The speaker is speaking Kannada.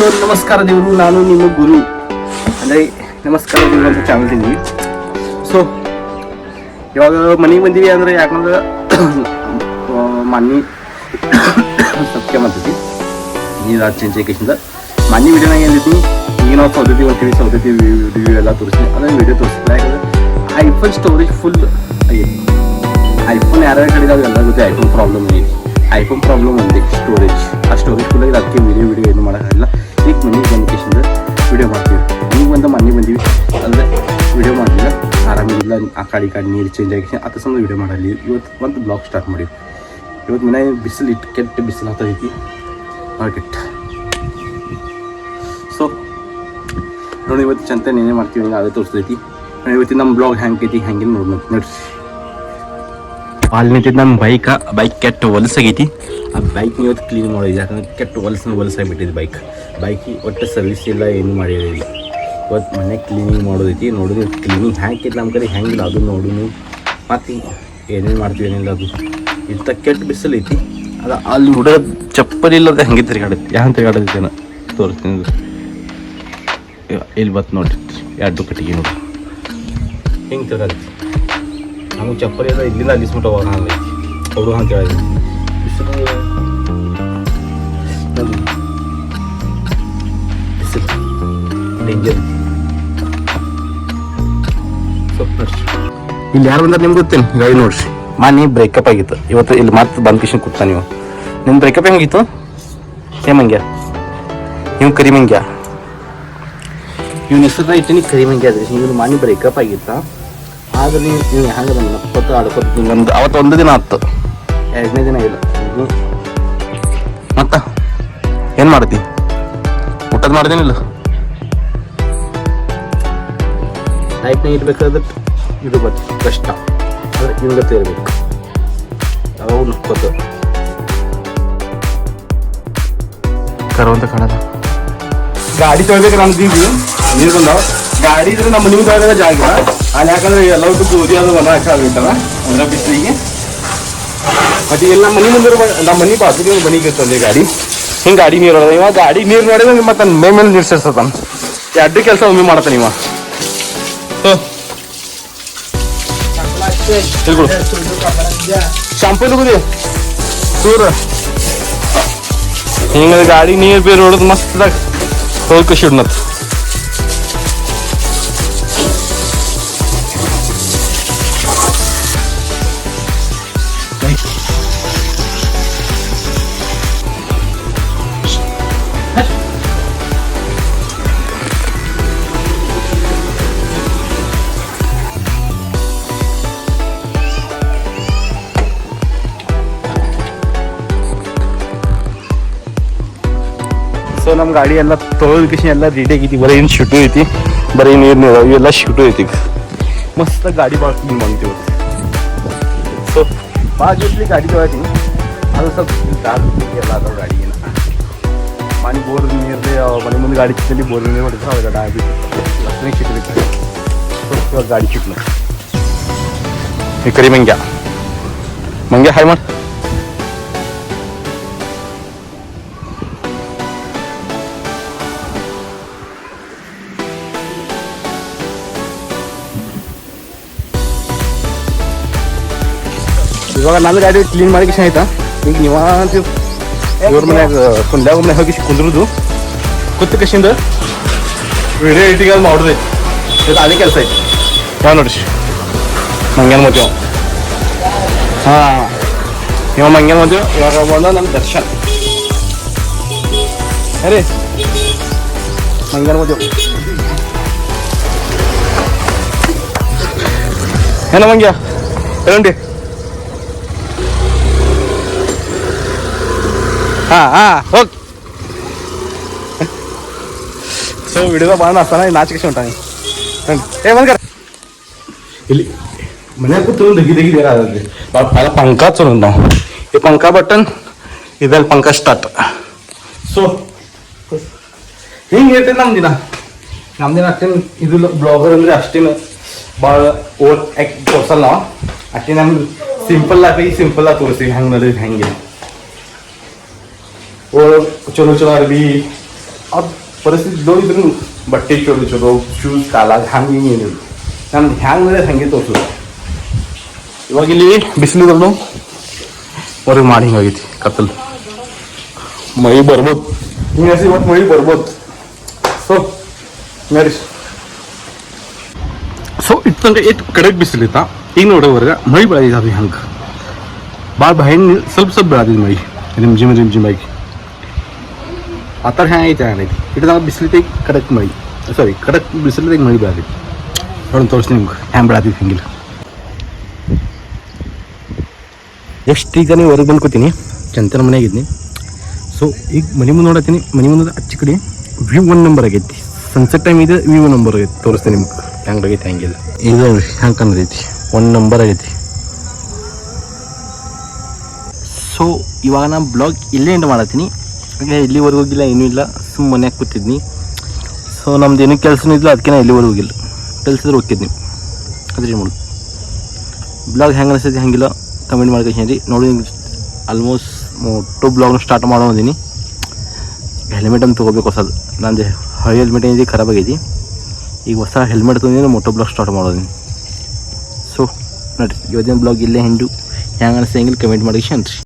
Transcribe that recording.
ನಮಸ್ಕಾರ ದೇವರು, ನಾನು ನಿಮ್ಮ ಗುರು ಅಂದರೆ ನಮಸ್ಕಾರ ದೇವರು ಅಂತ ಚಾನಲ್ ತಿಂದ್ವಿ. ಸೊ ಇವಾಗ ಮನೆಗೆ ಬಂದೀವಿ ಅಂದರೆ ಯಾಕಂದ್ರೆ ಮನೆ ಸತ್ಯ ಮಾಡ್ತೈತಿ ನೀರು ಚೇಂಜ್ ಆಕೇಶಿಂದ ಮನೆ ವಿಡಿಯೋನಾಗ ಏನಿತ್ತು. ಈಗ ನಾವು ಸೌದತ್ತಿ ಬರ್ತೀವಿ, ಸೌದತ್ತಿ ರಿವ್ಯೂ ಎಲ್ಲ ತೋರಿಸ್ತೀವಿ. ಅದನ್ನು ವಿಡಿಯೋ ತೋರಿಸ್ತಿಲ್ಲ, ಯಾಕಂದರೆ ಐಫೋನ್ ಸ್ಟೋರೇಜ್ ಫುಲ್ ಆಗೈತಿ. ಐಫೋನ್ ಯಾರ್ಯಾರ ಕಡೆ ಇದಾವೆ ಎಲ್ಲ ಗೊತ್ತೆ. ಐಫೋನ್ ಪ್ರಾಬ್ಲಮ್ ಐತಿ, ಐಫೋನ್ ಪ್ರಾಬ್ಲಮ್ ಒಂದೇ ಸ್ಟೋರೇಜ್. ಆ ಸ್ಟೋರೇಜ್ ಫುಲ್ ಆಗಿದೆ, ಅದಕ್ಕೆ ವಿಡಿಯೋ ಏನು ಮಾಡೋಕ್ಕಾಗಿಲ್ಲ. ಈಗ ಮನೆಗೆ ಬಂದಕೇಶಿಂದ ವಿಡಿಯೋ ಮಾಡ್ತೀವಿ. ಮನೆಗೆ ಬಂದ ಮನೆ ಬಂದೀವಿ ಅಂದರೆ ವಿಡಿಯೋ ಮಾಡಲಿಲ್ಲ, ಆರಾಮಿಲ್ಲ. ಆ ಕಾಡಿ ನೀರು ಚೇಂಜ್ ಆಗಿ ಅದ್ರ ಸಂಬಂಧ ವಿಡಿಯೋ ಮಾಡಲಿ. ಇವತ್ತು ಒಂದು ಬ್ಲಾಗ್ ಸ್ಟಾರ್ಟ್ ಮಾಡಿವಿ. ಇವತ್ತು ಮನೆ ಬಿಸಿಲು ಕೆಟ್ಟ ಬಿಸಿಲು ಆಗ್ತೈತಿ ಮಾರ್ಕೆಟ್. ಸೊ ನೋಡಿ ಇವತ್ತು ಚಂತ ಏನೇ ಮಾಡ್ತೀವಿ ಅದೇ ತೋರಿಸ್ತೈತಿ. ಇವತ್ತಿನ ನಮ್ಮ ಬ್ಲಾಗ್ ಹೆಂಗೆ ಐತಿ ಹೆಂಗೆ ನೋಡ್ಸಿ. ಅಲ್ಲಿ ನಿಂತಿದ್ದು ನಮ್ಮ ಬೈಕ್ ಕೆಟ್ಟ ಹೊಲಸಾಗೈತಿ. ಆ ಬೈಕ್ ಇವತ್ತು ಕ್ಲೀನ್ ಮಾಡೋದು, ಯಾಕಂದ್ರೆ ಕೆಟ್ಟ ಹೊಲಸಾಗಿಬಿಟ್ಟಿದೆ ಬೈಕ್ ಒಟ್ಟು ಸರ್ವಿಸ್ ಇಲ್ಲ, ಏನು ಮಾಡಿರೋದಿಲ್ಲ. ಇವತ್ತು ಮನೆ ಕ್ಲೀನಿಂಗ್ ಮಾಡೋದೈತಿ. ನೋಡೋದು ಕ್ಲೀನಿಂಗ್ ಹ್ಯಾಂಗಿತ್ತು ನಮ್ಮ ಕಡೆ ಹೆಂಗಿಲ್ಲ ಅದು ನೋಡು. ಮತ್ತು ಏನೇನು ಮಾಡ್ತೀವಿ ಏನಿಲ್ಲ ಅದು ಇಂಥ ಕೆಟ್ಟ ಬಿಸಿಲು ಐತಿ. ಅದು ಅಲ್ಲಿ ಹುಡುಗ ಚಪ್ಪಲಿ ಇಲ್ಲದ ಹೆಂಗೆ ತಿರುಗಾಡುತ್ತೆ, ಯಾವ ತಿರುಗಾಡೋದೈತೇನ ತೋರಿಸ್ತೀನಿ. ಇಲ್ಲಿ ಬತ್ತು ನೋಡಿ, ಎರಡು ಕಟ್ಟಿಗೆ ನೋಡಿ ಹೆಂಗೆ ತಿರುಗಾಡುತ್ತೆ. ನಮಗೆ ಚಪ್ಪಲಿ ಎಲ್ಲ ಇಲ್ಲಿಂದ ಅಲ್ಲಿಸ್ಬಿಟ್ಟು ಹೋಗೋಣ ಐತಿ ಅವರು ಅಂತ ಹೇಳಿದ್ವಿ. ಬಿಸಿಲು ಡೇಂಜರ್. ಇಲ್ಲಿ ಯಾರು ಬಂದ್ರೆ ನಿಮ್ಗೆ ಗೊತ್ತೇನು? ಗಾಡಿ ನೋಡ್ರಿ, ಮನೆ ಬ್ರೇಕಪ್ ಆಗಿತ್ತು ಇವತ್ತು. ಇಲ್ಲಿ ಮತ್ತೆ ಬಂದ್ ಕಿಶನ್ ಕೂತ ನೀವು. ನಿಮ್ಮ ಬ್ರೇಕಪ್ ಹೆಂಗಿತ್ತು? ಹೇಮಂಗ್ಯ ನೀವು ಕರಿಮಂಗ್ಯ, ಇವ್ನ ಹೆಸರು ಇಟ್ಟಿನಿ ಕರಿಮಂಗ್ಯ ಅದ್ರಿ. ಇವ್ನ ಮನೆ ಬ್ರೇಕಪ್ ಆಗಿತ್ತ. ಆದ್ರೆ ನೀವು ಹೆಂಗೆ ನಪ್ಪತ್ತು ಆಡ್ಕೊತ ಒಂದು ಅವತ್ತು ಒಂದು ದಿನ ಆಯ್ತು, ಎರಡನೇ ದಿನ ಇಲ್ಲ. ಮತ್ತ ಏನು ಮಾಡ್ತಿ? ಊಟದ ಮಾಡ್ದೇನಿಲ್ಲ. ಲೈಫ್ನಾಗ ಇರ್ಬೇಕಾದ್ರೆ ಇದು ಬರ್ತದೆ ಕಷ್ಟ, ಆದರೆ ಹಿಂಗತ್ತೆ ಇರಬೇಕು. ಯಾವಾಗ ನಪ್ಪತ್ತು ಕರುವಂತ ಕಾಣದ ಗಾಡಿ ತೊಳ್ಬೇಕು. ನಮ್ದು ನೀರು ಬಂದಾವ ಗಾಡಿ ಇದ್ರೆ ನಮ್ಮ ಮನೆ ತೊಳೆದಾಗ ಜಾಗ ಅಲ್ಲಿ, ಯಾಕಂದ್ರೆ ಎಲ್ಲ ಗೋಧಿ ಅದು ಮನ ಹಾಕಾಗೈತಲ್ಲ ಅಂದ್ರೆ ಬಿಸಿಲಿಗೆ. ಮತ್ತೆ ಇಲ್ಲಿ ನಮ್ಮ ಮನೆ ಮುಂದೆ ನಮ್ಮ ಮನೆ ಬಾಜುಗೆ ಮನೆಗೆ ಇರ್ತದೆ ಗಾಡಿ. ಹಿಂಗೆ ಗಾಡಿ ನೀರು ಹೊಡೆದ ಇವಾಗ ಗಾಡಿ ನೀರು ನೋಡಿದ್ರೆ ಮತ್ತೆ ಮೇ ಮೇಲೆ ನೀರು ಸೇರ್ಸತಾನ. ಎರಡು ಕೆಲಸ ಒಮ್ಮೆ ಮಾಡ್ತಾನೆ ಇವ. ಶಾಂಪೂ ತಗೋದಿ ಸೂರ ಹಿಂಗ ಗಾಡಿ ನೀರು ಬೇರೆ ಹೊಡೆದು ಮಸ್ತ್ದಾಗ ಹೋಗಿ ಶಿಡ್ನತ್. ಸೊ ನಮ್ಮ ಗಾಡಿ ಎಲ್ಲ ತೊಳೆದಕ್ಕೆ ಎಲ್ಲ ರೆಡಿ ಆಗೈತಿ. ಬರೀ ಏನು ಶೂಟು ಐತಿ, ಬರೀ ನೀರು ಇವೆಲ್ಲ ಶೂಟು ಐತಿ. ಮಸ್ತಾಗಿ ಗಾಡಿ ಭಾಳ ಕ್ಲೀನ್ ಮಾಡ್ತೀವಿ. ಸೊ ಭಾಳ ಜೊತೆ ಗಾಡಿ ತೊಗೊಳ್ತೀನಿ. ಅದು ಸ್ವಲ್ಪ ಎಲ್ಲ ಅದಾವ ಗಾಡಿ ಏನು ಮನೆ ಬೋರ್ ನೀರು ಮನೆ ಮುಂದೆ ಗಾಡಿ ಚಿಕ್ಕಲ್ಲಿ ಬೋರ್ ನೀರು ಹೊಡಿದ್ರೆ ಅವೆಲ್ಲ ಆಗ್ಬಿಟ್ಟು ಲಕ್ಷ್ಮಿ ಚಿಕ್ಕಲಿಕ್ಕೆ ಸ್ವಲ್ಪ ಗಾಡಿ ಚಿಕ್ಕಲು. ಈ ಕರಿ ಮಂಗ್ಯ ಹಾಯ್ ಮಾಡಿ. ಇವಾಗ ನನ್ನ ಗಾಡಿ ಕ್ಲೀನ್ ಮಾಡಿ ಕಿಶನ್ ಆಯ್ತಾ. ಈಗ ನೀವಂತ ಇವ್ರ ಮನ್ಯಾಗ ಕುಂದ್ಯಾಗ ಮನೆ ಹೋಗಿ ಕುಂದ್ರದು ಕುತ್ತ ಕಿಶಿಂದ ವಿಡಿಯೋ ಎಡಿಟಿಂಗ್ ಅದು ಮಾಡೋದೈತಿ. ಇದು ಅದೇ ಕೆಲಸ ಐತಿ. ಯಾವ ನೋಡ್ರಿ ಮಂಗ್ಯಾನ ಮದುವೆ. ಹಾಂ ಇವ ಮಂಗ್ಯಾನ ಮದುವೆ. ಇವಾಗ ಬಂದ ನಮ್ಮ ದರ್ಶನ್ ಅರೇ ಮಂಗ್ಯಾನ ಮದುವೆ. ಏನ ಮಂಗ್ಯ ಹೇಳಿ. ಹೋಗಿ ಸೊ ವಿಡಿಯೋ ಬಾಳ ಅಸ್ತಾನ ನಾಚಿಕೆ ಉಂಟಾನೆ. ಬಂದ್ಕರ ಇಲ್ಲಿ ಮನ್ಯಾಗ ಕೂತು ದಗಿ ಭಾಳ ಪಂಕ ಚಲೋ ನಾವು. ಈ ಪಂಕ ಬಟನ್ ಇದಲ್ಲಿ ಪಂಕ ಸ್ಟಾರ್ಟ್. ಸೊ ಹಿಂಗೆ ಇರ್ತೈತೆ ನಮ್ಮ ದಿನ ಅಷ್ಟೇನು ಇದು ಬ್ಲಾಗರ್ ಅಂದರೆ ಅಷ್ಟೇನು ಭಾಳ ಓವರ್ ಆ್ಯಕ್ಟ್ ತೋರ್ಸಲ್ಲ ನಾವು. ಅಷ್ಟೇ ನಮ್ಗೆ ಸಿಂಪಲ್ ಆಗಿ ತೋರಿಸ್ತೀವಿ ಹೆಂಗೆ ನಡೆದು ಹೆಂಗೆ. ಚಲೋ ಅರ್ಬಿ ಅದು ಪರಿಸ್ಥಿತಿ ನೋಡಿದ್ರು ಬಟ್ಟೆ ಚೊಲೋ ಶೂಸ್ ಕಾಲಾಗ ಹಂಗೆ ಹಿಂಗೆ ಏನಿಲ್ಲ ನಾನು ಹ್ಯಾಂಗೆ ಮೇಲೆ ಹಾಗೆ ತೋರಿಸೋದು. ಇವಾಗ ಇಲ್ಲಿ ಬಿಸಿಲಿದ್ರು ಹೊರಗೆ ಮಾಡಿ ಹಿಂಗಾಗೈತಿ ಕತ್ತಲು. ಮಳೆ ಬರ್ಬೋದು, ಹಿಂಗೆ ಇವತ್ತು ಮಳೆ ಬರ್ಬೋದು. ಸೊ ಇಟ್ಟು ತನಕ ಎಷ್ಟು ಕಡೆಗೆ ಬಿಸಿಲಿತ್ತ, ಈಗ ನೋಡೋವರೆಗೆ ಮಳೆ ಬೆಳೆದಿದೆ. ಅದು ಹಂಗೆ ಭಾಳ ಭಯಂಗ ಸ್ವಲ್ಪ ಬೆಳೆದಿದ್ದು ಮಳೆ ರಿಮ್ ಜಿಮ್ ಆಗಿ ಆ ಥರ ಹೆಂಗೈತೆ ಹಂಗೈತಿ. ಇಟ್ಟು ತನಕ ಬಿಸಿಲಿತ್ತೆ ಕಡಕ್ ಮಳೆ, ಸಾರಿ ಕಡಕ್ ಬಿಸಿಲಿದಾಗ ಮಳೆ ಬೆಳೆದೈತಿ. ನೋಡಿ ತೋರಿಸಿ ನಿಮ್ಗೆ ಹ್ಯಾಂಗೆ ಬೆಳೆದೈತಿ ಹಿಂಗಿಲ್ಲ. ಎಷ್ಟು ಈಗ ನೀವು ಹೊರಗೆ ಬಂದ್ಕೋತೀನಿ, ಚಂತನ ಮನೆಯಾಗಿದ್ದೀನಿ. ಸೊ ಈಗ ಮನೆ ಮುಂದೆ ನೋಡತ್ತೀನಿ, ಮನೆ ಮುಂದೆ ಅಚ್ಚ ಕಡೆ ವ್ಯೂ 1 ನಂಬರ್ ಆಗೈತಿ. ಸನ್ಸೆಟ್ ಟೈಮ್ ಇದೆ, ವ್ಯೂ 1 ನಂಬರ್ ಆಗೈತಿ. ತೋರಿಸ್ತೀನಿ ನಿಮ್ಗೆ ಹೆಂಗೆ ಆಗೈತಿ ಹಂಗಿಲ್ಲ. ಇದು ಹೆಂಗೆ ಕಾಣತೈತಿ 1 ನಂಬರ್ ಆಗೈತಿ. ಸೊ ಇವಾಗ ನಾನು ಬ್ಲಾಗ್ ಇಲ್ಲೇ ಎಂಡ್ ಮಾಡತ್ತೀನಿ. ಹಾಗೆ ಇಲ್ಲಿವರೆಗೂ ಹೋಗಿಲ್ಲ, ಏನೂ ಇಲ್ಲ, ಸುಮ್ಮನೆ ಮನ್ಯಾಗ ಕೂತಿದ್ನಿ. ಸೊ ನಮ್ದು ಏನೂ ಕೆಲಸನೂ ಇಲ್ಲ, ಅದಕ್ಕೆ ನಾನು ಎಲ್ಲಿವರೆಗೂ ಹೋಗಿಲ್ಲ. ಕೆಲಸದ್ರೆ ಹೋಗಿದ್ನಿ, ಅದ್ರಿ ಮಾಡೋದು. ಬ್ಲಾಗ್ ಹೆಂಗೆ ಅನಿಸ್ತೈತಿ ಹಂಗಿಲ್ಲ ಕಮೆಂಟ್ ಮಾಡ್ಕೊಂಡು ನೋಡಿ. ಆಲ್ಮೋಸ್ಟ್ ಮೊಟ್ಟೋ ಬ್ಲಾಗ್ನ ಸ್ಟಾರ್ಟ್ ಮಾಡೋದಿನಿ. ಹೆಲ್ಮೆಟ್ ಅಂತ ತೊಗೋಬೇಕು ಹೊಸದು. ನಂದು ಹಳೆ ಹೆಲ್ಮೆಟ್ ಏನಿದೆ ಖರಾಬ್ ಆಗೈತಿ. ಈಗ ಹೊಸ ಹೆಲ್ಮೆಟ್ ತೊಗೊಂಡಿದ್ರೆ ಮೊಟ್ಟೋ ಬ್ಲಾಗ್ ಸ್ಟಾರ್ಟ್ ಮಾಡೋದಿನಿ. ಸೊ ನೋಡಿರಿ, ಇವತ್ತಿನ ಬ್ಲಾಗ್ ಇಲ್ಲೇ ಹೆಂಗೆ ಅನಿಸ್ತಂಗಿಲ್ಲ ಕಮೆಂಟ್ ಮಾಡಿ ಶನ್ರಿ.